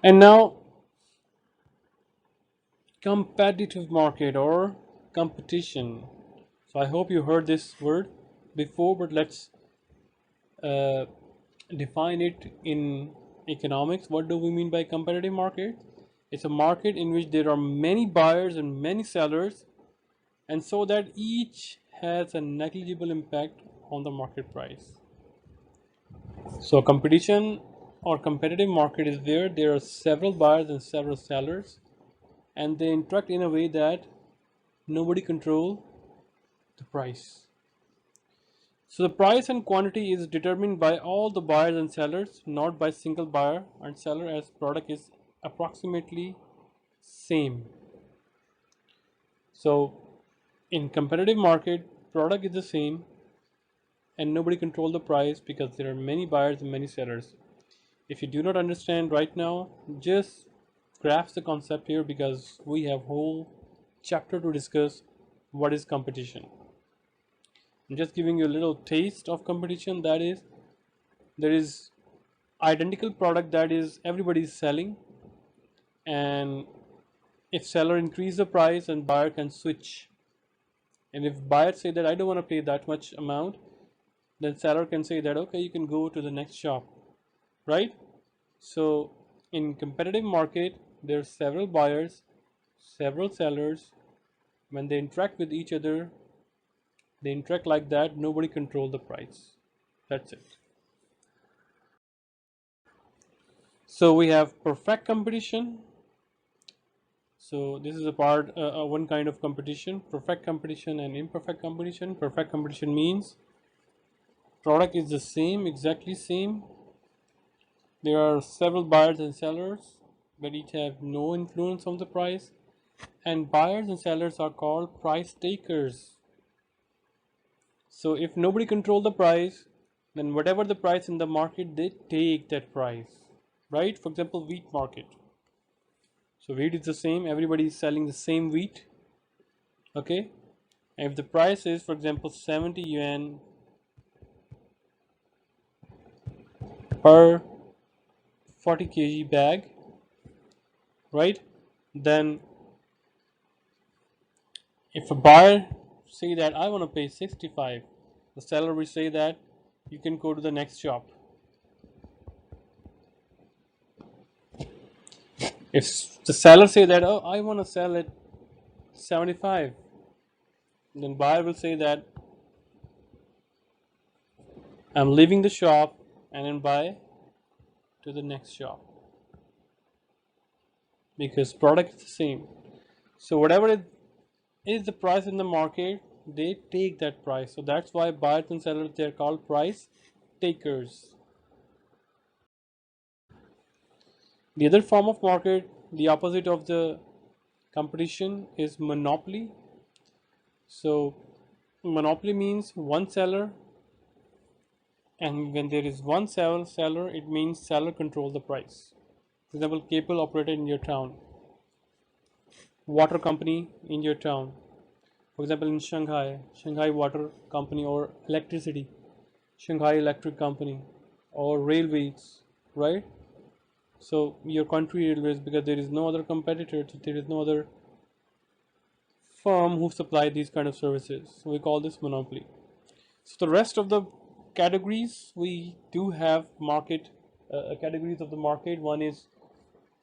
And now, competitive market or competition. So I hope you heard this word before, but let's uh, define it in economics. What do we mean by competitive market? It's a market in which there are many buyers and many sellers, and so that each has a negligible impact on the market price. So competition or competitive market is where there are several buyers and several sellers, and they interact in a way that nobody control the price. So the price and quantity is determined by all the buyers and sellers, not by single buyer and seller, as product is approximately same. So in competitive market, product is the same and nobody control the price because there are many buyers and many sellers. If you do not understand right now, just grasp the concept here because we have whole chapter to discuss what is competition. I'm just giving you a little taste of competition. That is, there is identical product that is everybody is selling, and if seller increase the price and buyer can switch, and if buyer say that I don't want to pay that much amount, then seller can say that okay, you can go to the next shop, right? So in competitive market there are several buyers, several sellers. When they interact with each other, they interact like that, nobody control the price. That's it. So we have perfect competition. So this is a part, one kind of competition: perfect competition and imperfect competition. Perfect competition means product is the same, exactly same. There are several buyers and sellers, but each have no influence on the price. And buyers and sellers are called price takers. So if nobody control the price, then whatever the price in the market, they take that price, right? For example, wheat market. So wheat is the same. Everybody is selling the same wheat. Okay. And if the price is, for example, 70 yuan per 40 kg bag, right? Then if a buyer say that I want to pay 65, the seller will say that you can go to the next shop. If the seller say that oh I want to sell at 75, then buyer will say that I'm leaving the shop and then buy to the next shop because product is the same. So whatever it is the price in the market, they take that price. So that's why buyers and sellers, they're called price takers. The other form of market, the opposite of the competition, is monopoly. So monopoly means one seller, and when there is one seller, it means seller control the price. For example, cable operator in your town, water company in your town. For example, in Shanghai, Shanghai Water Company, or electricity, Shanghai Electric Company, or railways, right? So your country railways, because there is no other competitor, there is no other firm who supply these kind of services. So we call this monopoly. So the rest of the categories, we do have market categories of the market. One is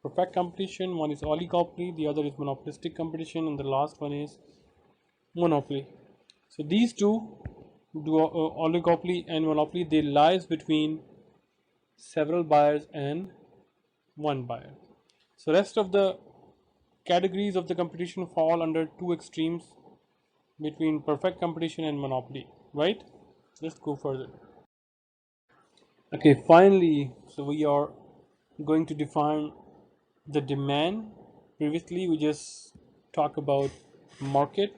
perfect competition, one is oligopoly, the other is monopolistic competition, and the last one is monopoly. So these two, oligopoly and monopoly, they lies between several buyers and one buyer. So rest of the categories of the competition fall under two extremes between perfect competition and monopoly, right? Let's go further. Okay, finally, so we are going to define the demand. Previously, we just talked about market,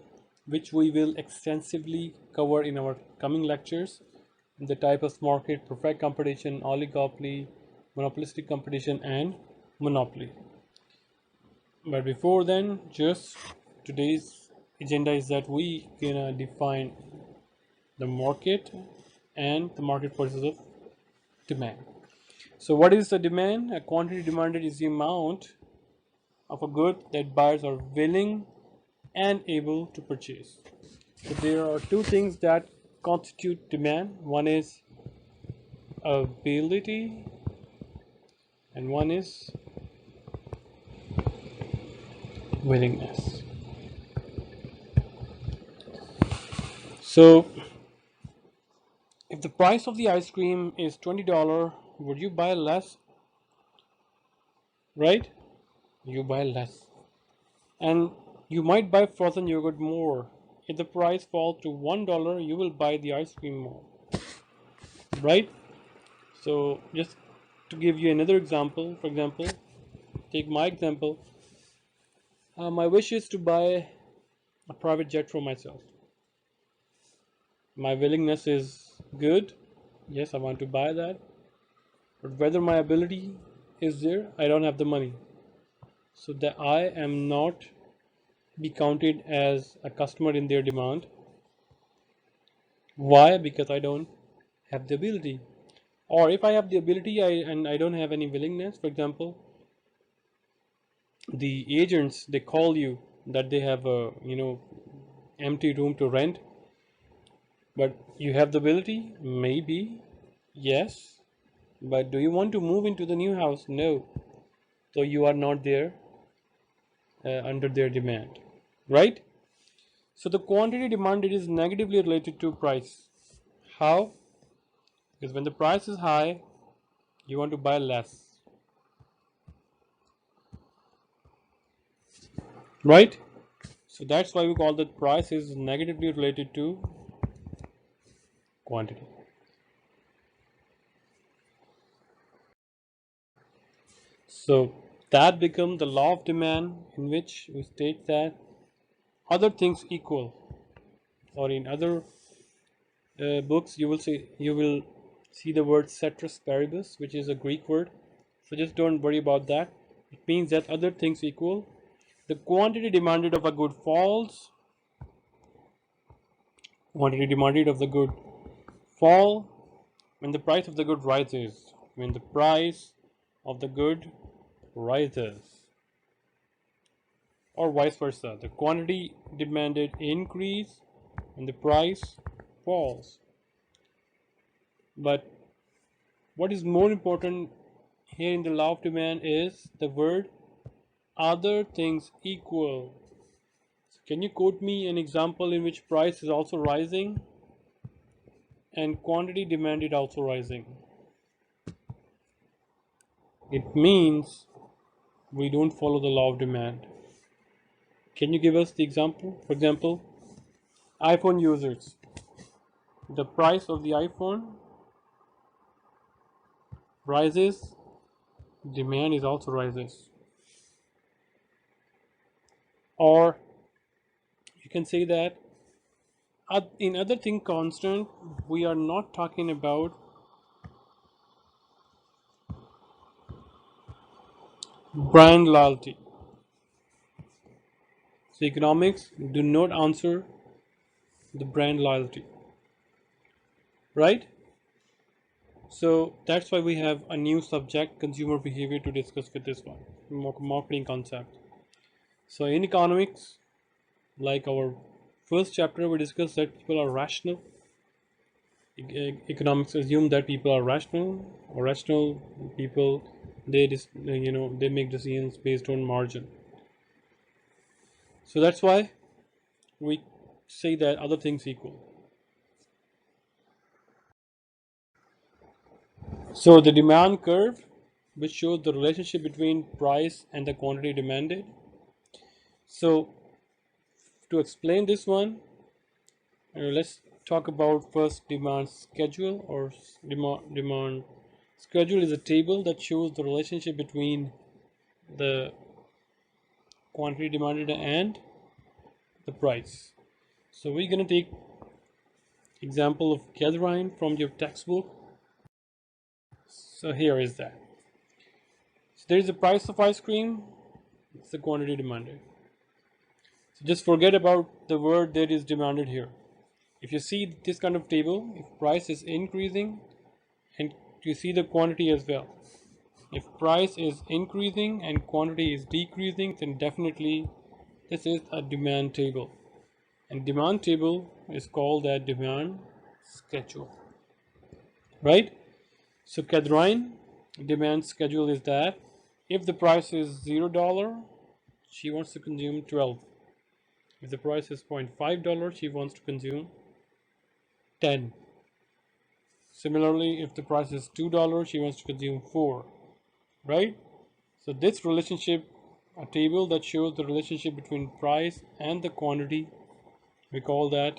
which we will extensively cover in our coming lectures. The type of market: perfect competition, oligopoly, monopolistic competition, and monopoly. But before then, just today's agenda is that we gonna define the market and the market forces of demand. So what is the demand? A quantity demanded is the amount of a good that buyers are willing and able to purchase. So there are two things that constitute demand. One is ability and one is willingness. So if the price of the ice cream is $20, would you buy less? Right? You buy less. And you might buy frozen yogurt more. If the price falls to $1, you will buy the ice cream more. Right? So just to give you another example, for example, take my example. My wish is to buy a private jet for myself. My willingness is good. Yes, I want to buy that. But whether my ability is there, I don't have the money. So that I am not be counted as a customer in their demand. Why? Because I don't have the ability. Or if I have the ability and I don't have any willingness, for example, the agents they call you that they have a empty room to rent, but you have the ability, maybe, yes, but do you want to move into the new house? No. So you are not there under their demand, right? So the quantity demanded is negatively related to price. How? Because when the price is high, you want to buy less, right? So that's why we call that price is negatively related to quantity. So that becomes the law of demand, in which we state that other things equal, or in other books you will see the word ceteris paribus, which is a Greek word. So just don't worry about that. It means that other things equal, the quantity demanded of a good falls, quantity demanded of the good fall when the price of the good rises. When the price of the good rises, or vice versa, the quantity demanded increase when the price falls. But what is more important here in the law of demand is the word other things equal. So can you quote me an example in which price is also rising and quantity demanded also rising? It means we don't follow the law of demand. Can you give us the example? For example, iPhone users. The price of the iPhone rises, demand is also rises. Or you can say that in other thing constant, we are not talking about brand loyalty. So economics do not answer the brand loyalty, right? So that's why we have a new subject, consumer behavior, to discuss with this one, marketing concept. So in economics, like our first chapter, we discussed that people are rational. Economics assume that people are rational, or rational people they make decisions based on margin. So that's why we say that other things equal. So the demand curve, which shows the relationship between price and the quantity demanded. So to explain this one, let's talk about first demand schedule, or demand schedule is a table that shows the relationship between the quantity demanded and the price. So we're going to take example of gathering from your textbook. So here is that. So there is the price of ice cream, it's the quantity demanded. So just forget about the word that is demanded here. If you see this kind of table, if price is increasing and you see the quantity as well. If price is increasing and quantity is decreasing, then definitely this is a demand table. And demand table is called a demand schedule, right? So Catherine demand schedule is that if the price is $0, she wants to consume 12. If the price is $0.5, she wants to consume 10. Similarly, if the price is $2, she wants to consume 4, right? So this relationship, a table that shows the relationship between price and the quantity, we call that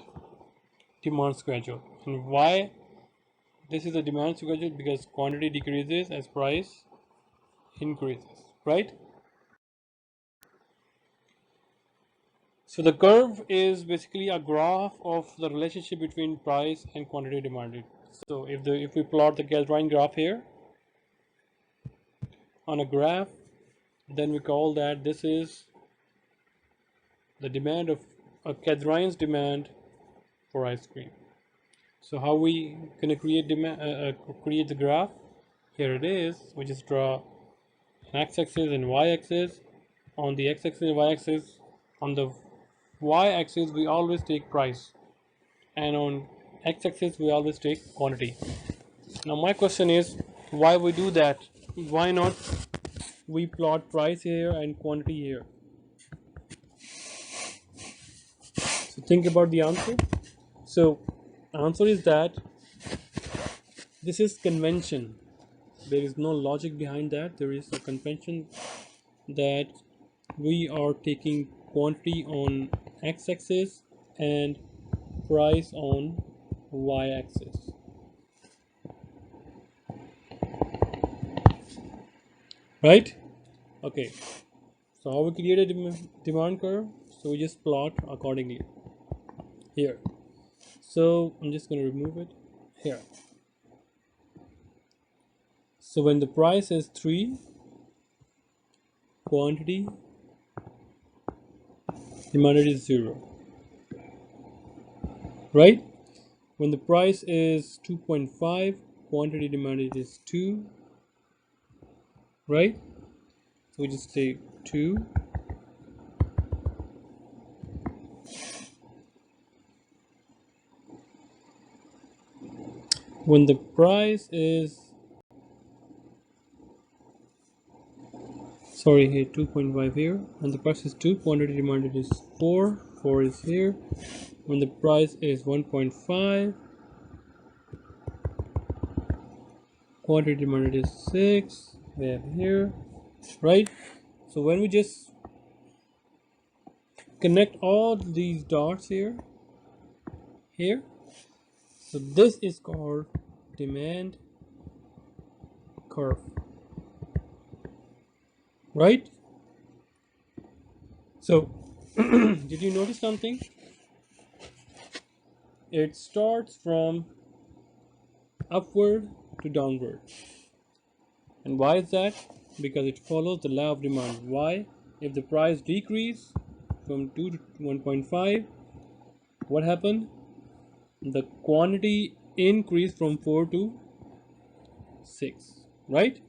demand schedule. And why this is a demand schedule? Because quantity decreases as price increases, right? So the curve is basically a graph of the relationship between price and quantity demanded. So if we plot the Galvin graph here on a graph, then we call that this is the demand of Cadrein's demand for ice cream. So how we gonna create create the graph? Here it is. We just draw an x-axis and y-axis. On the x-axis and y-axis, on the y-axis we always take price, and on x-axis we always take quantity. Now my question is, why we do that? Why not we plot price here and quantity here? So think about the answer. So answer is that this is convention. There is no logic behind that. There is a convention that we are taking quantity on x-axis and price on y-axis. Right? Okay. So how we create a demand curve? So we just plot accordingly here. So I'm just going to remove it here. So when the price is 3, quantity demanded is 0, right? When the price is 2.5, quantity demanded is 2, right? So we just say 2. When the price is, sorry, here 2.5 here, when the price is 2, quantity demanded is 4, 4 is here. When the price is 1.5, quantity demanded is 6, we have here, right? So when we just connect all these dots here, so this is called demand curve, right? So did you notice something? It starts from upward to downward. And why is that? Because it follows the law of demand. Why? If the price decrease from 2 to 1.5, what happened? The quantity increased from 4 to 6, right?